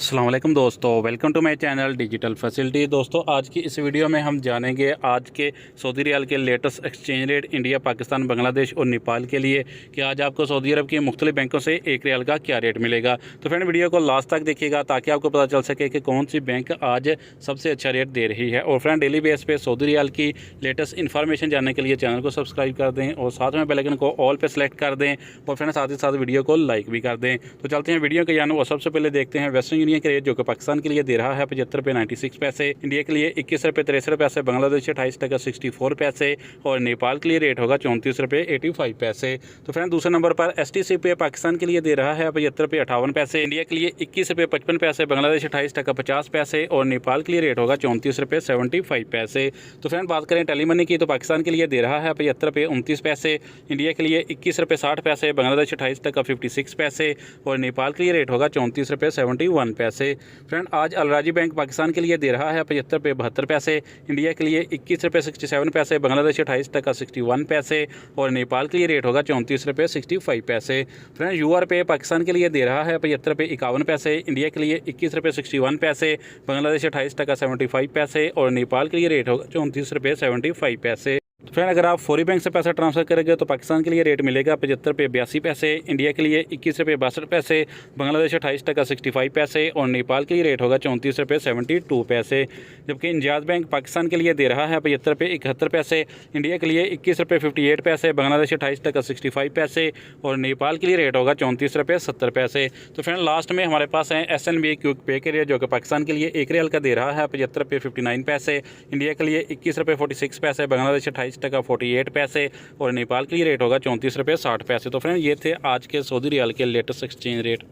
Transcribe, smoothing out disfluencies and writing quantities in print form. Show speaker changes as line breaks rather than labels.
अस्सलाम वालेकुम दोस्तों, welcome to my channel digital facility. दोस्तों, आज की इस वीडियो में हम जानेंगे आज के सऊदी रियाल के latest exchange rate India, Pakistan, Bangladesh और नेपाल के लिए कि आज आपको सऊदी अरब के मुख्तलिफ बैंकों से एक रियाल का क्या रेट मिलेगा। तो फ्रेंड, वीडियो को लास्ट तक देखिएगा ताकि आपको पता चल सके कि कौन सी बैंक आज सबसे अच्छा रेट दे रही है। और फ्रेंड, डेली बेस पे सऊदी रियाल की लेटेस्ट इन्फॉर्मेशन जानने के लिए चैनल को सब्सक्राइब कर दें और साथ में बेल आइकन को ऑल पे सेलेक्ट कर दें और फ्रेंड साथ ही साथ वीडियो को लाइक भी कर दें। तो चलते हैं वीडियो के जानवर। सबसे पहले देखते हैं वेस्टर्न यूनियन के रेट, जो कि पाकिस्तान के लिए दे रहा है 75 रुपये 96 पैसे, इंडिया के लिए 21 रुपये 63 पैसे, बांग्लादेश 28 टका 64 पैसे और नेपाल के लिए रेट होगा 34 रुपये 85 पैसे। तो फ्रेंड, दूसरे नंबर पर STC पे पाकिस्तान के लिए दे रहा है 75 रुपये 58 पैसे, इंडिया के लिए 21 रुपये 55 पैसे, बांग्लादेश 28 टका 50 पैसे और नेपाल के लिए रेट होगा 34 रुपये 75 पैसे। तो फ्रेंड, बात करें टेली मनी की, तो पाकिस्तान के लिए दे रहा है 75 रुपये 29 पैसे, इंडिया के लिए 21 रुपये 60 पैसे, बांग्लादेश 28 टका 56 पैसे और नेपाल के लिए रेट होगा 34 रुपये 71 पैसे। फ्रेंड, आज अलराजी बैंक पाकिस्तान के लिए दे रहा है 75 रुपये 72 पैसे, इंडिया के लिए 21 रुपये 67 पैसे, बांग्लादेश 28 टका 61 पैसे और नेपाल के लिए रेट होगा 34 रुपये 65 पैसे। फ्रेंड, UR पे पाकिस्तान के लिए दे रहा है 75 रुपये 51 पैसे, इंडिया के लिए 21 रुपये 61 पैसे, बांग्लादेश 28 टका 75 पैसे और नेपाल के लिए रेट होगा 34 रुपये 75 पैसे। तो फ्रेंड, अगर आप फौरी बैंक से पैसा ट्रांसफर करेंगे तो पाकिस्तान के लिए रेट मिलेगा 75 रुपये 82 पैसे, इंडिया के लिए 21 रुपये 62 पैसे, बांग्लादेश 28 टका 65 पैसे और नेपाल के लिए रेट होगा 34 रुपये 72 पैसे। जबकि इंजाज बैंक पाकिस्तान के लिए दे रहा है 75 रुपये 71 पैसे, इंडिया के लिए 21 रुपये 58 पैसे, बांग्लादेश 28 टका 65 पैसे और नेपाल के लिए रेट होगा 34 रुपये 70 पैसे। तो फ्रेंड, लास्ट में हमारे पास है SNB क्विक पे के रेट, जो कि पाकिस्तान के लिए एक रियाल का दे रहा है 75 रुपये 59 पैसे, इंडिया के लिए 21 रुपये 46 पैसे, बांग्लादेश 28 टका 48 पैसे और नेपाल के लिए रेट होगा 34 रुपये 60 पैसे। तो फ्रेंड, ये थे आज के सऊदी रियाल के लेटेस्ट एक्सचेंज रेट।